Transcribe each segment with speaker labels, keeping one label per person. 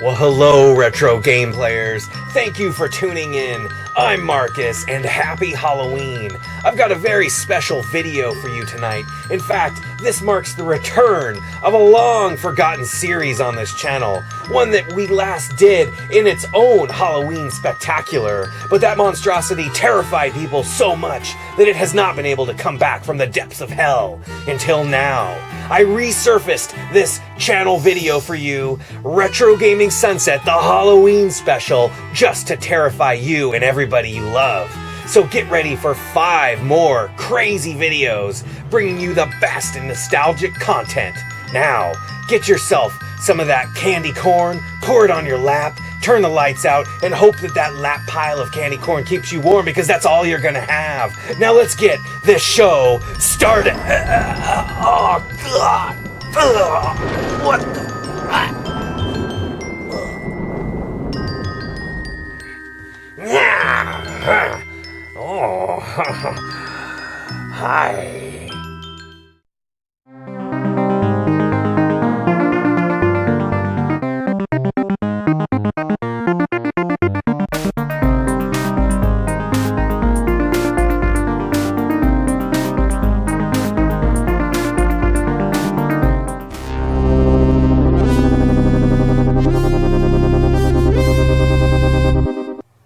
Speaker 1: Well, hello, retro game players. Thank you for tuning in. I'm Marcus, and happy Halloween. I've got a very special video for you tonight. In fact, this marks the return of a long-forgotten series on this channel, one that we last did in its own Halloween spectacular, but that monstrosity terrified people so much that it has not been able to come back from the depths of hell until now. I resurfaced this channel video for you, Retro Gaming Sunset, the Halloween special, just to terrify you and everybody you love. So get ready for 5 more crazy videos, bringing you the best in nostalgic content. Now, get yourself some of that candy corn, pour it on your lap, turn the lights out, and hope that that lap pile of candy corn keeps you warm, because that's all you're gonna have. Now let's get this show started. Oh, God. What the... Oh, hi.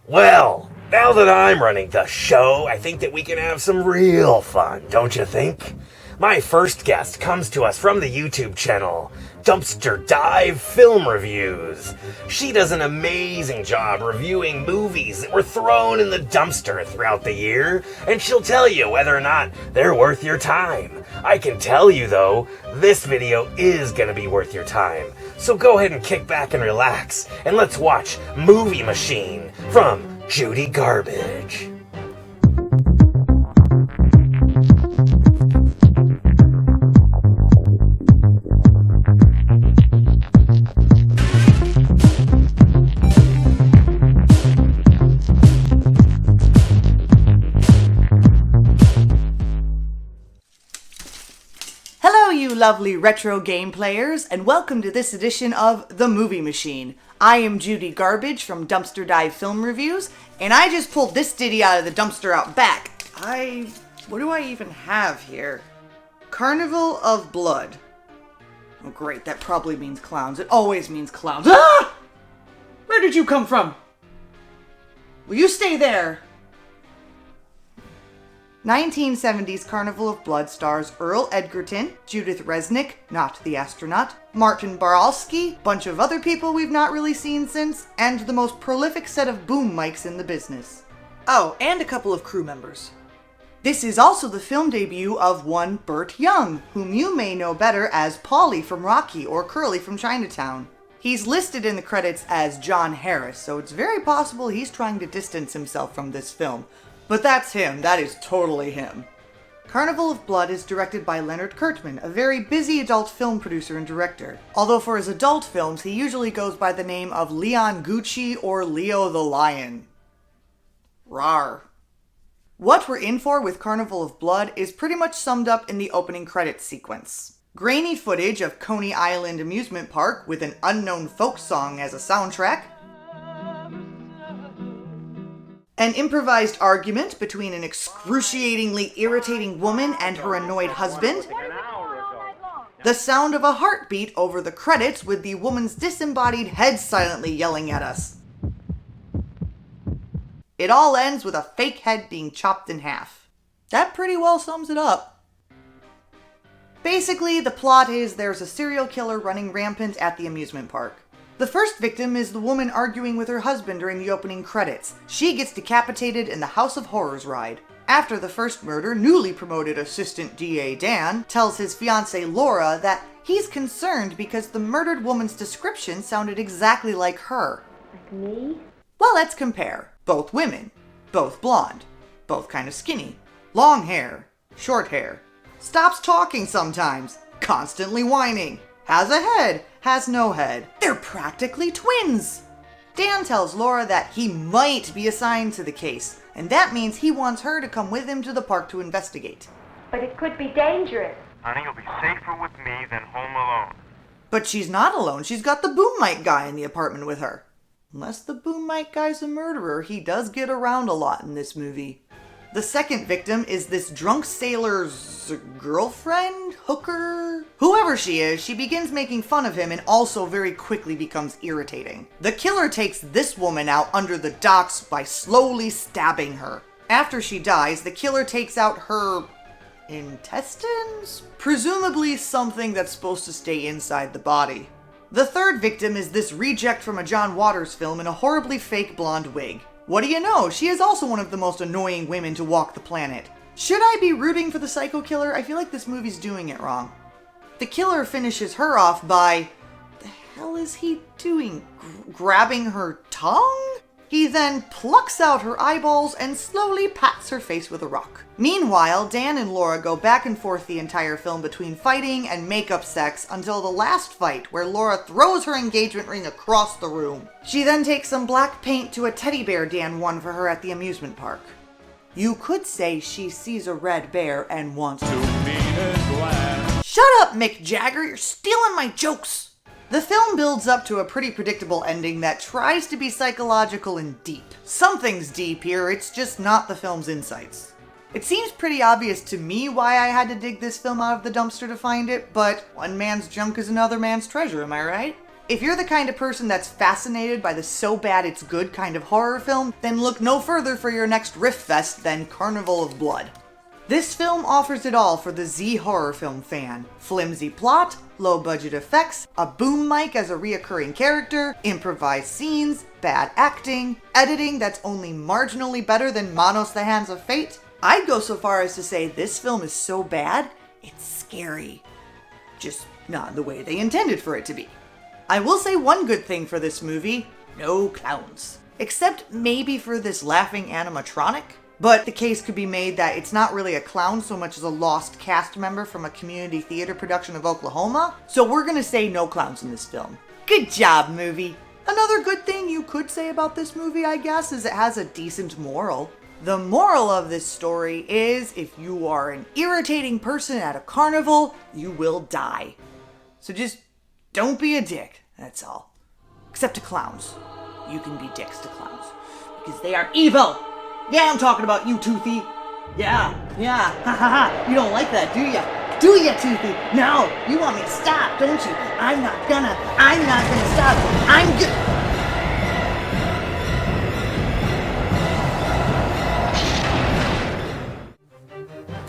Speaker 1: Well, now that I'm running the show, I think that we can have some real fun, don't you think? My first guest comes to us from the YouTube channel, Dumpster Dive Film Reviews. She does an amazing job reviewing movies that were thrown in the dumpster throughout the year, and she'll tell you whether or not they're worth your time. I can tell you, though, this video is gonna be worth your time. So go ahead and kick back and relax, and let's watch Movie Machine from Judy Garbage.
Speaker 2: Hello, you lovely retro game players, and welcome to this edition of The Movie Machine. I am Judy Garbage from Dumpster Dive Film Reviews, and I just pulled this ditty out of the dumpster out back. What do I even have here? Carnival of Blood. Oh great, that probably means clowns. It always means clowns. Ah! Where did you come from? Will you stay there? 1970s Carnival of Blood stars Earl Edgerton, Judith Resnick, not the astronaut, Martin Baralski, bunch of other people we've not really seen since, and the most prolific set of boom mics in the business. Oh, and a couple of crew members. This is also the film debut of one Burt Young, whom you may know better as Paulie from Rocky or Curly from Chinatown. He's listed in the credits as John Harris, so it's very possible he's trying to distance himself from this film. But that's him. That is totally him. Carnival of Blood is directed by Leonard Kurtzman, a very busy adult film producer and director. Although for his adult films, he usually goes by the name of Leon Gucci or Leo the Lion. Rawr. What we're in for with Carnival of Blood is pretty much summed up in the opening credits sequence. Grainy footage of Coney Island Amusement Park with an unknown folk song as a soundtrack. An improvised argument between an excruciatingly irritating woman and her annoyed husband. The sound of a heartbeat over the credits with the woman's disembodied head silently yelling at us. It all ends with a fake head being chopped in half. That pretty well sums it up. Basically, the plot is there's a serial killer running rampant at the amusement park. The first victim is the woman arguing with her husband during the opening credits. She gets decapitated in the House of Horrors ride. After the first murder, newly promoted Assistant DA Dan tells his fiancée Laura that he's concerned because the murdered woman's description sounded exactly like her.
Speaker 3: Like me?
Speaker 2: Well, let's compare. Both women. Both blonde. Both kind of skinny. Long hair. Short hair. Stops talking sometimes. Constantly whining. Has a head. Has no head. They're practically twins. Dan tells Laura that he might be assigned to the case, and that means he wants her to come with him to the park to investigate.
Speaker 3: But it could be dangerous.
Speaker 4: Honey, you'll be safer with me than home alone.
Speaker 2: But she's not alone. She's got the boom mic guy in the apartment with her. Unless the boom mic guy's a murderer, he does get around a lot in this movie. The second victim is this drunk sailor's girlfriend, hooker, whoever she is. She begins making fun of him and also very quickly becomes irritating. The killer takes this woman out under the docks by slowly stabbing her. After she dies, the killer takes out her intestines? Presumably something that's supposed to stay inside the body. The third victim is this reject from a John Waters film in a horribly fake blonde wig. What do you know? She is also one of the most annoying women to walk the planet. Should I be rooting for the psycho killer? I feel like this movie's doing it wrong. The killer finishes her off by... the hell is he doing? Grabbing her tongue? He then plucks out her eyeballs and slowly pats her face with a rock. Meanwhile, Dan and Laura go back and forth the entire film between fighting and makeup sex until the last fight, where Laura throws her engagement ring across the room. She then takes some black paint to a teddy bear Dan won for her at the amusement park. You could say she sees a red bear and wants to beat it glad. Shut up, Mick Jagger, you're stealing my jokes! The film builds up to a pretty predictable ending that tries to be psychological and deep. Something's deep here, it's just not the film's insights. It seems pretty obvious to me why I had to dig this film out of the dumpster to find it, but one man's junk is another man's treasure, am I right? If you're the kind of person that's fascinated by the so bad it's good kind of horror film, then look no further for your next riff fest than Carnival of Blood. This film offers it all for the Z horror film fan. Flimsy plot, low budget effects, a boom mic as a reoccurring character, improvised scenes, bad acting, editing that's only marginally better than Manos the Hands of Fate. I'd go so far as to say this film is so bad, it's scary. Just not the way they intended for it to be. I will say one good thing for this movie, no clowns. Except maybe for this laughing animatronic. But the case could be made that it's not really a clown so much as a lost cast member from a community theater production of Oklahoma. So we're gonna say no clowns in this film. Good job, movie. Another good thing you could say about this movie, I guess, is it has a decent moral. The moral of this story is if you are an irritating person at a carnival, you will die. So just don't be a dick, that's all. Except to clowns. You can be dicks to clowns. Because they are evil! Yeah, I'm talking about you, Toothy. Yeah, ha ha ha. You don't like that, do ya? Do ya, Toothy? No, you want me to stop, don't you? I'm not gonna stop.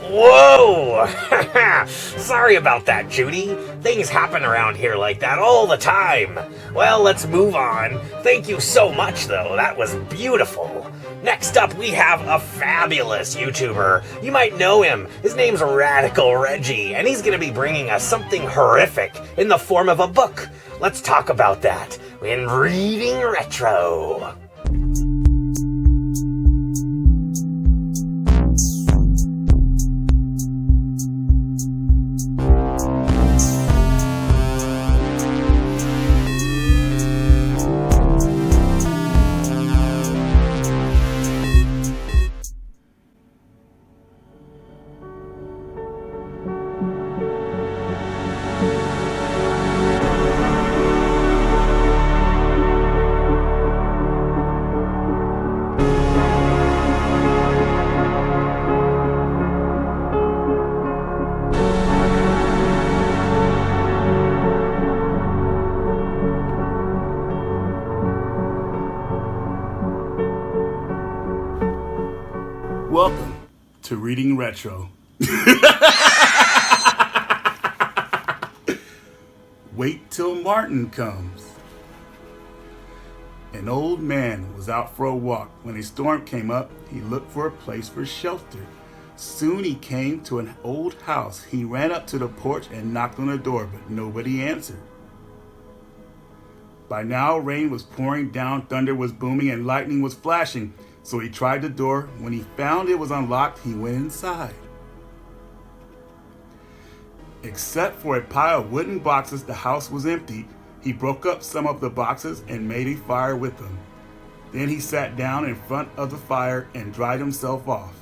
Speaker 1: Whoa! Sorry about that, Judy. Things happen around here like that all the time. Well, let's move on. Thank you so much, though. That was beautiful. Next up, we have a fabulous YouTuber. You might know him. His name's Radical Reggie, and he's going to be bringing us something horrific in the form of a book. Let's talk about that in Reading Retro.
Speaker 3: Welcome to Reading Retro. Wait till Martin comes. An old man was out for a walk. When a storm came up, he looked for a place for shelter. Soon he came to an old house. He ran up to the porch and knocked on the door, but nobody answered. By now, rain was pouring down, thunder was booming, and lightning was flashing. So he tried the door. When he found it was unlocked, he went inside. Except for a pile of wooden boxes, the house was empty. He broke up some of the boxes and made a fire with them. Then he sat down in front of the fire and dried himself off.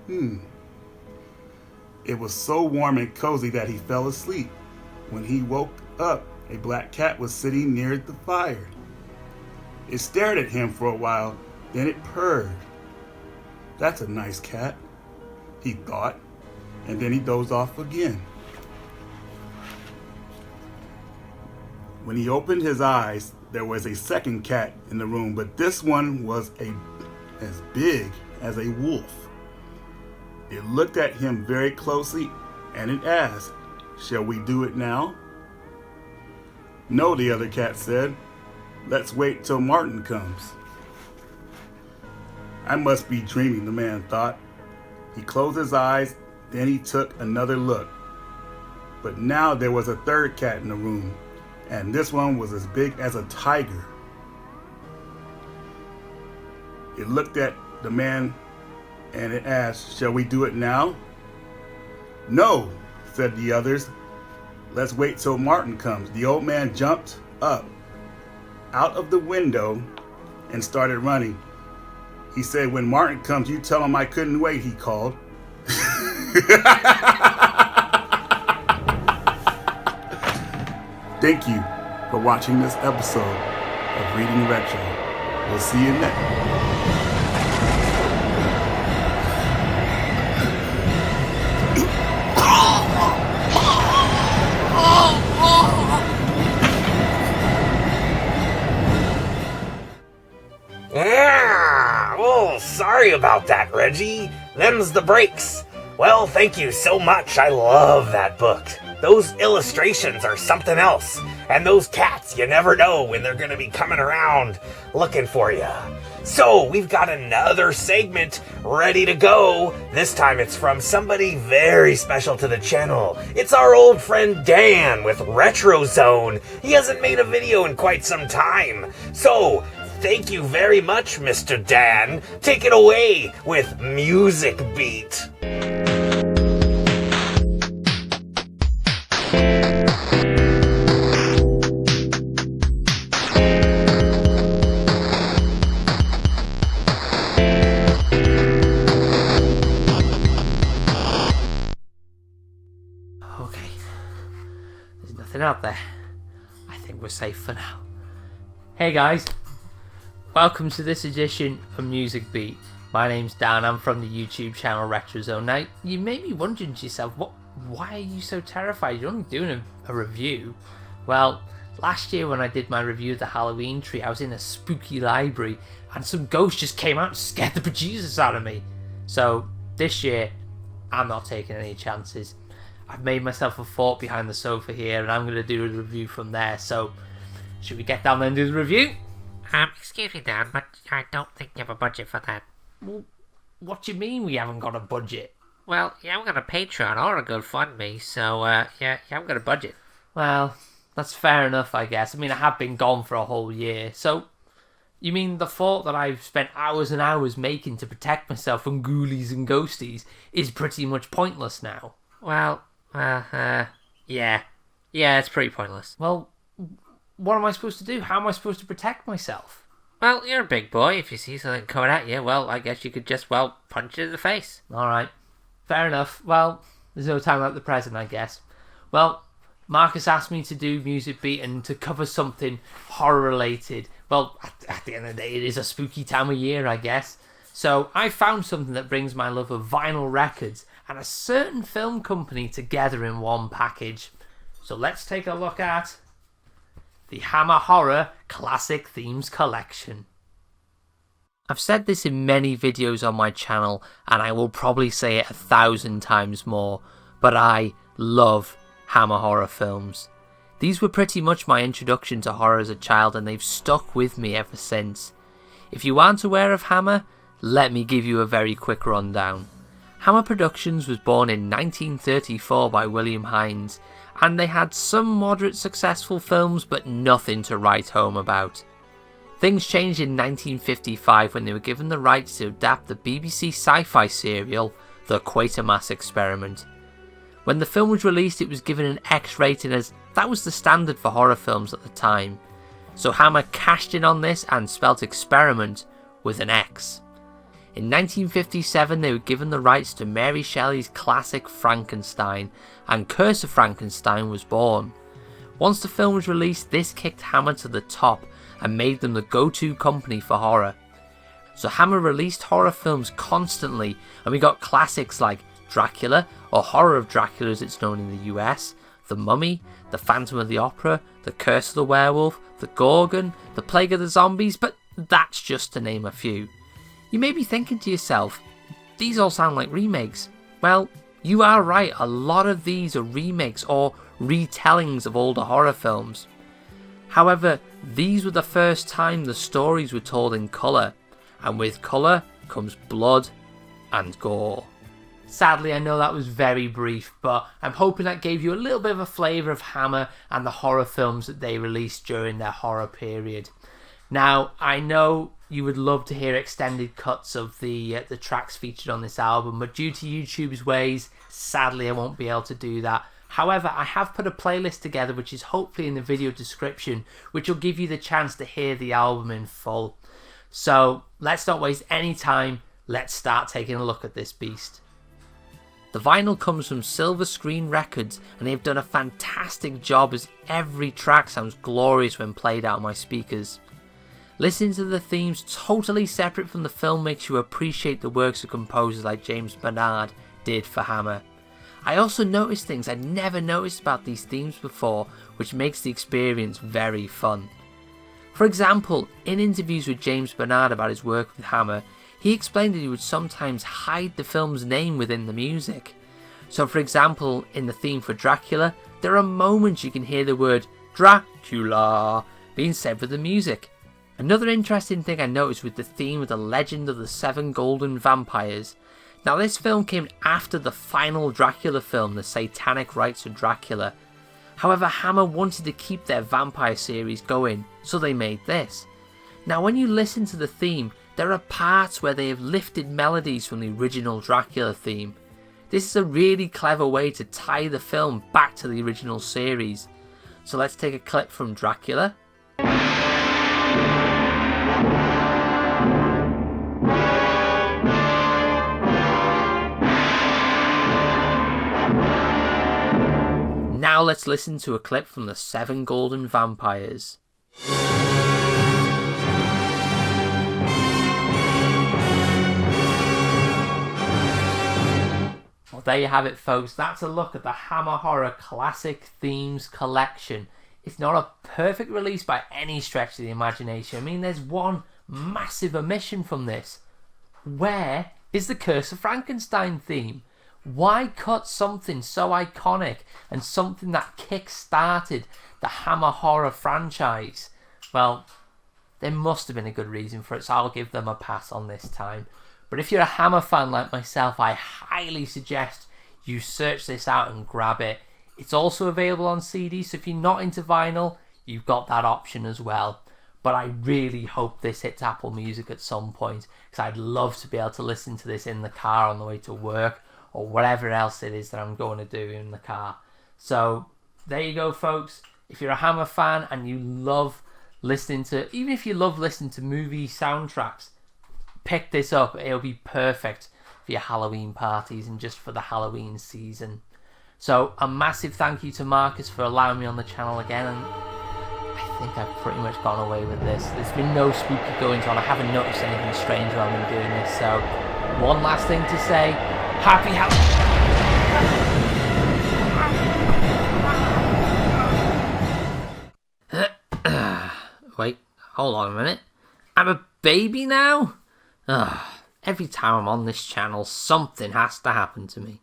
Speaker 3: It was so warm and cozy that he fell asleep. When he woke up, a black cat was sitting near the fire. It stared at him for a while, then it purred. "That's a nice cat," he thought, and then he dozed off again. When he opened his eyes, there was a second cat in the room, but this one was as big as a wolf. It looked at him very closely and it asked, "Shall we do it now?" "No," the other cat said. "Let's wait till Martin comes." "I must be dreaming," the man thought. He closed his eyes, then he took another look. But now there was a third cat in the room, and this one was as big as a tiger. It looked at the man and it asked, "Shall we do it now?" "No," said the others. "Let's wait till Martin comes." The old man jumped up out of the window and started running. He said, "When Martin comes, you tell him I couldn't wait," he called. Thank you for watching this episode of Reading Retro. We'll see you next.
Speaker 1: Oh, sorry about that, Reggie. Them's the breaks. Well, thank you so much. I love that book. Those illustrations are something else. And those cats, you never know when they're going to be coming around looking for you. So, we've got another segment ready to go. This time it's from somebody very special to the channel. It's our old friend Dan with Retro Zone. He hasn't made a video in quite some time. So, thank you very much, Mr. Dan. Take it away with Music Beat.
Speaker 4: Okay, there's nothing out there. I think we're safe for now. Hey guys, welcome to this edition of Music Beat. My name's Dan, I'm from the YouTube channel Retro Zone. Now, you may be wondering to yourself, why are you so terrified? You're only doing a review. Well, last year when I did my review of the Halloween tree, I was in a spooky library and some ghost just came out and scared the bejesus out of me. So, this year, I'm not taking any chances. I've made myself a fort behind the sofa here and I'm going to do a review from there. So, should we get down there and do the review?
Speaker 5: Excuse me, Dan, but I don't think you have a budget for that.
Speaker 4: Well, what do you mean we haven't got a budget?
Speaker 5: Well, you haven't got a Patreon or a GoFundMe, so, yeah, you haven't got a budget.
Speaker 4: Well, that's fair enough, I guess. I mean, I have been gone for a whole year. So, you mean the fort that I've spent hours and hours making to protect myself from ghoulies and ghosties is pretty much pointless now?
Speaker 5: Well, yeah. Yeah, it's pretty pointless.
Speaker 4: Well, what am I supposed to do? How am I supposed to protect myself?
Speaker 5: Well, you're a big boy. If you see something coming at you, well, I guess you could just, punch it in the face.
Speaker 4: Alright, fair enough. Well, there's no time like the present, I guess. Well, Marcus asked me to do Music Beat and to cover something horror-related. Well, at the end of the day, it is a spooky time of year, I guess. So, I found something that brings my love of vinyl records and a certain film company together in one package. So, let's take a look at the Hammer Horror Classic Themes Collection. I've said this in many videos on my channel, and I will probably say it 1,000 times more, but I love Hammer horror films. These were pretty much my introduction to horror as a child, and they've stuck with me ever since. If you aren't aware of Hammer, let me give you a very quick rundown. Hammer Productions was born in 1934 by William Hines, and they had some moderate successful films but nothing to write home about. Things changed in 1955 when they were given the rights to adapt the BBC sci-fi serial The Quatermass Experiment. When the film was released, it was given an X rating, as that was the standard for horror films at the time. So Hammer cashed in on this and spelt experiment with an X. In 1957, they were given the rights to Mary Shelley's classic Frankenstein, and Curse of Frankenstein was born. Once the film was released, this kicked Hammer to the top and made them the go-to company for horror. So Hammer released horror films constantly, and we got classics like Dracula, or Horror of Dracula as it's known in the US, The Mummy, The Phantom of the Opera, The Curse of the Werewolf, The Gorgon, The Plague of the Zombies, but that's just to name a few. You may be thinking to yourself, these all sound like remakes. Well, you are right, a lot of these are remakes or retellings of older horror films. However, these were the first time the stories were told in colour, and with colour comes blood and gore. Sadly, I know that was very brief, but I'm hoping that gave you a little bit of a flavour of Hammer and the horror films that they released during their horror period. Now, I know you would love to hear extended cuts of the tracks featured on this album, but due to YouTube's ways, sadly I won't be able to do that. However, I have put a playlist together which is hopefully in the video description, which will give you the chance to hear the album in full. So, let's not waste any time, let's start taking a look at this beast. The vinyl comes from Silver Screen Records, and they've done a fantastic job as every track sounds glorious when played out on my speakers. Listening to the themes totally separate from the film makes you appreciate the works of composers like James Bernard did for Hammer. I also noticed things I'd never noticed about these themes before, which makes the experience very fun. For example, in interviews with James Bernard about his work with Hammer, he explained that he would sometimes hide the film's name within the music. So for example, in the theme for Dracula, there are moments you can hear the word Dracula being said with the music. Another interesting thing I noticed with the theme of the Legend of the Seven Golden Vampires. Now this film came after the final Dracula film, The Satanic Rites of Dracula. However, Hammer wanted to keep their vampire series going, so they made this. Now when you listen to the theme, there are parts where they have lifted melodies from the original Dracula theme. This is a really clever way to tie the film back to the original series. So let's take a clip from Dracula. Now let's listen to a clip from the Seven Golden Vampires. Well, there you have it, folks. That's a look at the Hammer Horror Classic Themes Collection. It's not a perfect release by any stretch of the imagination. I mean, there's one massive omission from this. Where is the Curse of Frankenstein theme? Why cut something so iconic and something that kick-started the Hammer Horror franchise? Well, there must have been a good reason for it, so I'll give them a pass on this time. But if you're a Hammer fan like myself, I highly suggest you search this out and grab it. It's also available on CD, so if you're not into vinyl, you've got that option as well. But I really hope this hits Apple Music at some point, because I'd love to be able to listen to this in the car on the way to work, or whatever else it is that I'm going to do in the car. So there you go, folks. If you're a Hammer fan and you love listening to, even if you love listening to movie soundtracks, pick this up. It'll be perfect for your Halloween parties and just for the Halloween season. So a massive thank you to Marcus for allowing me on the channel again, and I think I've pretty much gone away with this. There's been no spooky goings on. I haven't noticed anything strange while I've been doing this. So one last thing to say, happy Halloween. Wait, hold on a minute. I'm a baby now? Every time I'm on this channel, something has to happen to me.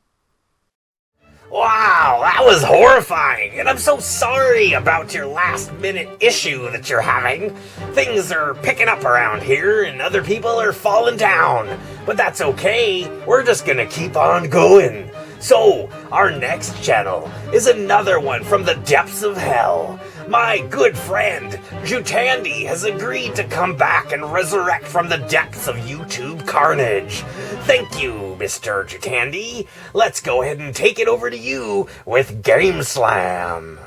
Speaker 1: Wow, that was horrifying, and I'm so sorry about your last-minute issue that you're having. Things are picking up around here, and other people are falling down. But that's okay, we're just gonna keep on going. So, our next channel is another one from the depths of hell. My good friend, Jutandy, has agreed to come back and resurrect from the depths of YouTube carnage. Thank you, Mr. Jutandy. Let's go ahead and take it over to you with Game Slam.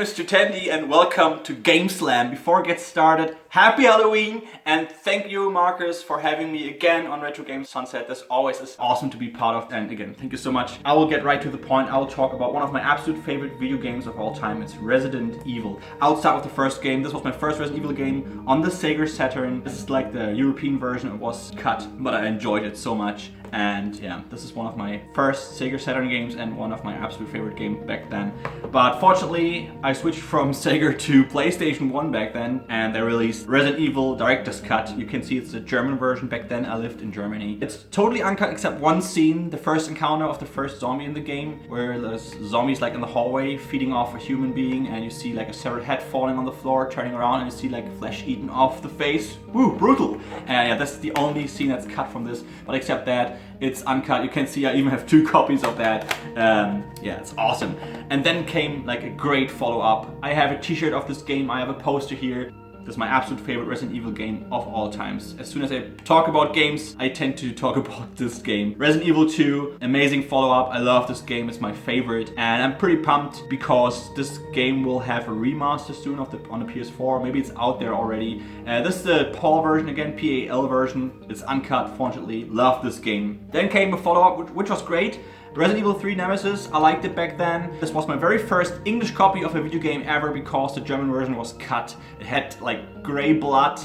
Speaker 6: name is Jutandy and welcome to Game Slam. Before it gets started, happy Halloween and thank you Marcus for having me again on Retro Games Sunset. This always is awesome to be part of, and again, thank you so much. I will get right to the point. I will talk about one of my absolute favorite video games of all time. It's Resident Evil. I'll start with the first game. This was my first Resident Evil game on the Sega Saturn. This is like the European version. It was cut, but I enjoyed it so much. And yeah, this is one of my first Sega Saturn games and one of my absolute favorite games back then. But fortunately, I switched from Sega to PlayStation 1 back then, and they released Resident Evil Director's Cut. You can see it's the German version. Back then I lived in Germany. It's totally uncut except one scene, the first encounter of the first zombie in the game, where there's zombies like in the hallway feeding off a human being, and you see like a severed head falling on the floor, turning around, and you see like flesh eaten off the face. Woo, brutal! And yeah, that's the only scene that's cut from this, but except that, it's uncut. You can see I even have 2 copies of that. Yeah, it's awesome. And then came like a great follow-up. I have a t-shirt of this game, I have a poster here. This is my absolute favorite Resident Evil game of all times. As soon as I talk about games, I tend to talk about this game. Resident Evil 2, amazing follow-up. I love this game, it's my favorite. And I'm pretty pumped because this game will have a remaster soon on the PS4. Maybe it's out there already. This is the PAL version again, PAL version. It's uncut, fortunately. Love this game. Then came a follow-up, which was great. Resident Evil 3 Nemesis, I liked it back then. This was my very first English copy of a video game ever because the German version was cut. It had like grey blood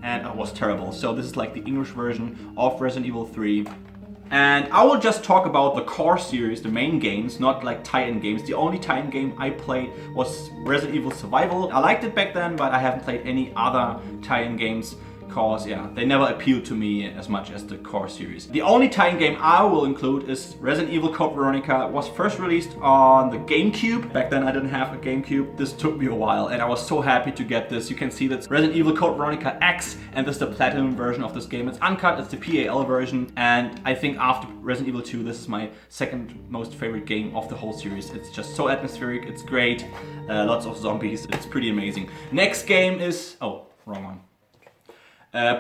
Speaker 6: and it was terrible. So this is like the English version of Resident Evil 3. And I will just talk about the core series, the main games, not like tie-in games. The only tie-in game I played was Resident Evil Survival. I liked it back then, but I haven't played any other tie-in games. Because, yeah, they never appealed to me as much as the core series. The only tie-in game I will include is Resident Evil Code Veronica. It was first released on the GameCube. Back then I didn't have a GameCube. This took me a while and I was so happy to get this. You can see that's Resident Evil Code Veronica X, and this is the Platinum version of this game. It's uncut, it's the PAL version, and I think after Resident Evil 2 this is my second most favorite game of the whole series. It's just so atmospheric, it's great, lots of zombies, it's pretty amazing. Next game is, oh, wrong one.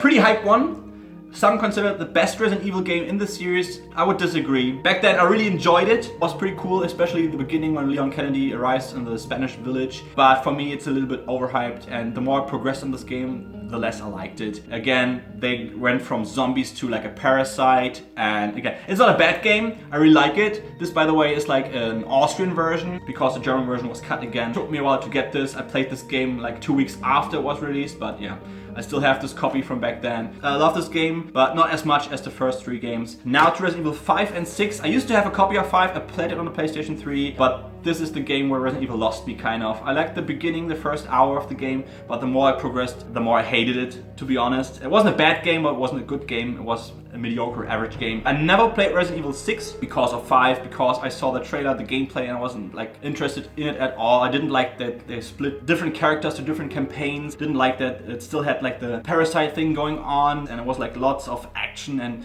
Speaker 6: Pretty hyped one. Some consider it the best Resident Evil game in the series. I would disagree. Back then I really enjoyed it. It was pretty cool, especially the beginning when Leon Kennedy arrives in the Spanish village. But for me it's a little bit overhyped, and the more I progressed in this game, the less I liked it. Again, they went from zombies to like a parasite, and again, it's not a bad game. I really like it. This, by the way, is like an Austrian version because the German version was cut again. It took me a while to get this. I played this game like 2 weeks after it was released, but yeah. I still have this copy from back then. I love this game, but not as much as the first 3 games. Now to Resident Evil 5 and 6. I used to have a copy of 5. I played it on the PlayStation 3, but this is the game where Resident Evil lost me, kind of. I liked the beginning, the first hour of the game, but the more I progressed, the more I hated it, to be honest. It wasn't a bad game, but it wasn't a good game. It was a mediocre, average game. I never played Resident Evil 6 because of 5, because I saw the trailer, the gameplay, and I wasn't like interested in it at all. I didn't like that they split different characters to different campaigns. Didn't like that it still had like the parasite thing going on, and it was like lots of action. And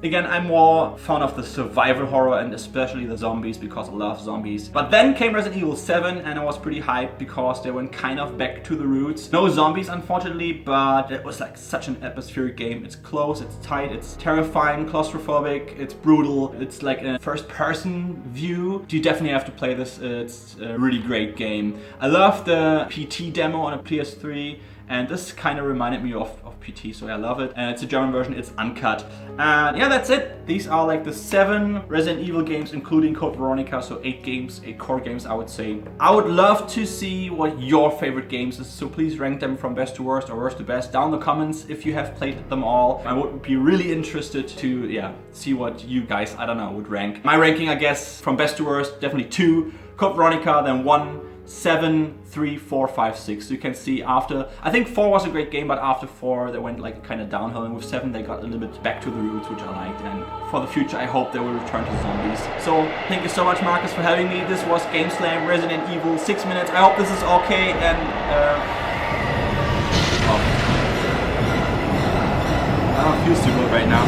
Speaker 6: again, I'm more fond of the survival horror and especially the zombies because I love zombies. But then came Resident Evil 7 and I was pretty hyped because they went kind of back to the roots. No zombies, unfortunately, but it was like such an atmospheric game. It's close, it's tight, it's terrifying, claustrophobic, it's brutal. It's like a first-person view. You definitely have to play this. It's a really great game. I love the PT demo on a PS3. And this kind of reminded me of PT, so I love it. And it's a German version, it's uncut. And yeah, that's it. These are like the 7 Resident Evil games, including Code Veronica, so 8 games, 8 core games, I would say. I would love to see what your favorite games is, so please rank them from best to worst or worst to best down in the comments if you have played them all. I would be really interested to, yeah, see what you guys, I don't know, would rank. My ranking, I guess, from best to worst, definitely 2, Code Veronica, then 1, 7, 3, 4, 5, 6. So you can see after, I think 4 was a great game, but after 4 they went like kind of downhill, and with 7 they got a little bit back to the roots, which I liked. And for the future I hope they will return to zombies. So thank you so much, Marcus, for having me. This was Game Slam Resident Evil 6 minutes. I hope this is okay, and I don't feel too good right now.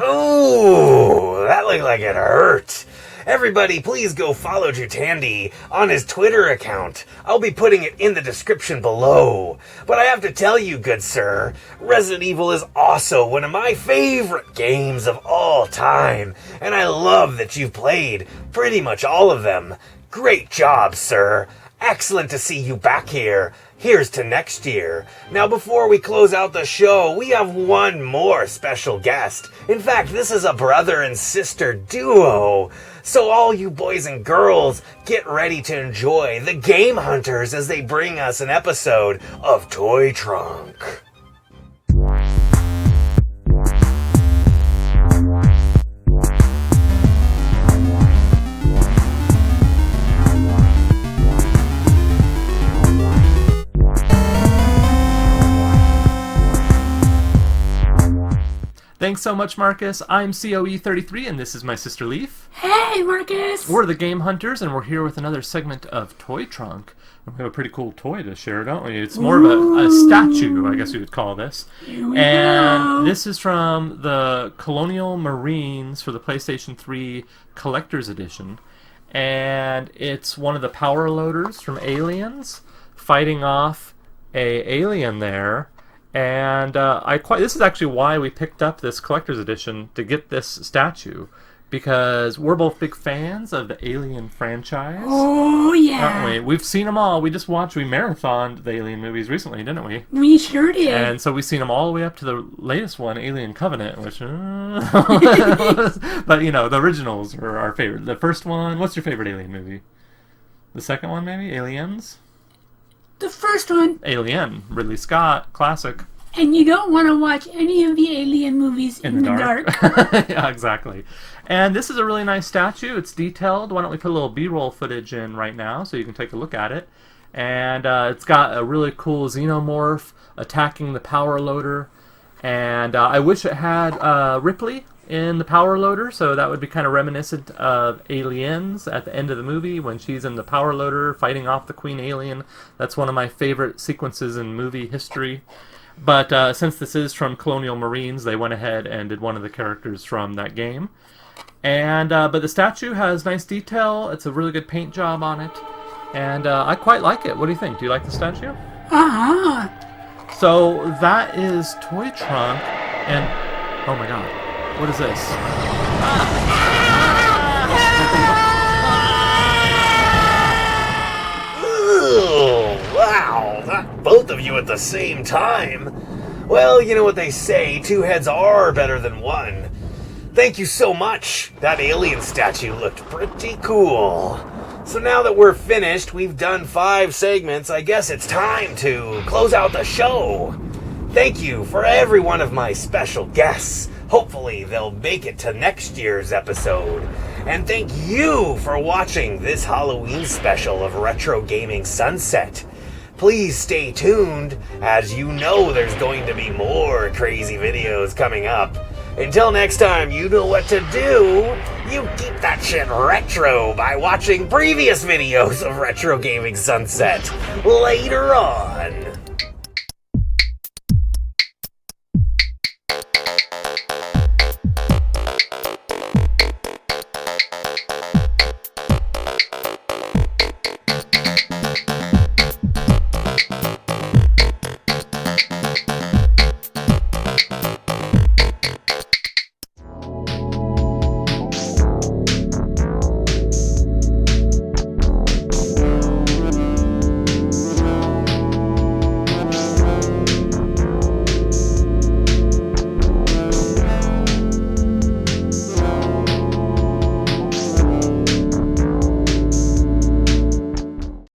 Speaker 1: Ooh, that looked like it hurt. Everybody, please go follow Jutandy on his Twitter account. I'll be putting it in the description below. But I have to tell you, good sir, Resident Evil is also one of my favorite games of all time, and I love that you've played pretty much all of them. Great job, sir. Excellent to see you back here. Here's to next year. Now, before we close out the show, we have one more special guest. In fact, this is a brother and sister duo. So all you boys and girls, get ready to enjoy the Game Hunters as they bring us an episode of Toy Trunk.
Speaker 7: Thanks so much, Marcus. I'm COE33, and this is my sister Leaf.
Speaker 8: Hey, Marcus!
Speaker 7: We're the Game Hunters, and we're here with another segment of Toy Trunk. We have a pretty cool toy to share, don't we? It's more of a statue, I guess you would call this.
Speaker 8: Here we
Speaker 7: And
Speaker 8: go.
Speaker 7: this is from the Colonial Marines for the PlayStation 3 Collector's Edition. And it's one of the power loaders from Aliens fighting off a alien there. And this is actually why we picked up this collector's edition, to get this statue, because we're both big fans of the Alien franchise.
Speaker 8: Oh, yeah.
Speaker 7: Aren't we? We've seen them all. We marathoned the Alien movies recently, didn't we?
Speaker 8: We sure did.
Speaker 7: And so we've seen them all the way up to the latest one, Alien Covenant, which... but, you know, the originals are our favorite. The first one, what's your favorite Alien movie? The second one, maybe? Aliens?
Speaker 8: The first one.
Speaker 7: Alien, Ridley Scott, classic.
Speaker 8: And you don't want to watch any of the Alien movies in the dark.
Speaker 7: Yeah, exactly. And this is a really nice statue. It's detailed. Why don't we put a little B-roll footage in right now so you can take a look at it. And it's got a really cool xenomorph attacking the power loader. And I wish it had Ripley in the power loader, so that would be kind of reminiscent of Aliens at the end of the movie when she's in the power loader fighting off the Queen Alien. That's one of my favorite sequences in movie history. But since this is from Colonial Marines, they went ahead and did one of the characters from that game. And but the statue has nice detail. It's a really good paint job on it. And I quite like it. What do you think? Do you like the statue?
Speaker 8: Uh-huh.
Speaker 7: So that is Toy Trunk. And, oh my god. What is this?
Speaker 1: Ooh, wow, both of you at the same time. Well, you know what they say, two heads are better than one. Thank you so much. That alien statue looked pretty cool. So now that we're finished, we've done 5 segments, I guess it's time to close out the show. Thank you for every one of my special guests. Hopefully they'll make it to next year's episode. And thank you for watching this Halloween special of Retro Gaming Sunset. Please stay tuned, as you know there's going to be more crazy videos coming up. Until next time, you know what to do. You keep that shit retro by watching previous videos of Retro Gaming Sunset later on.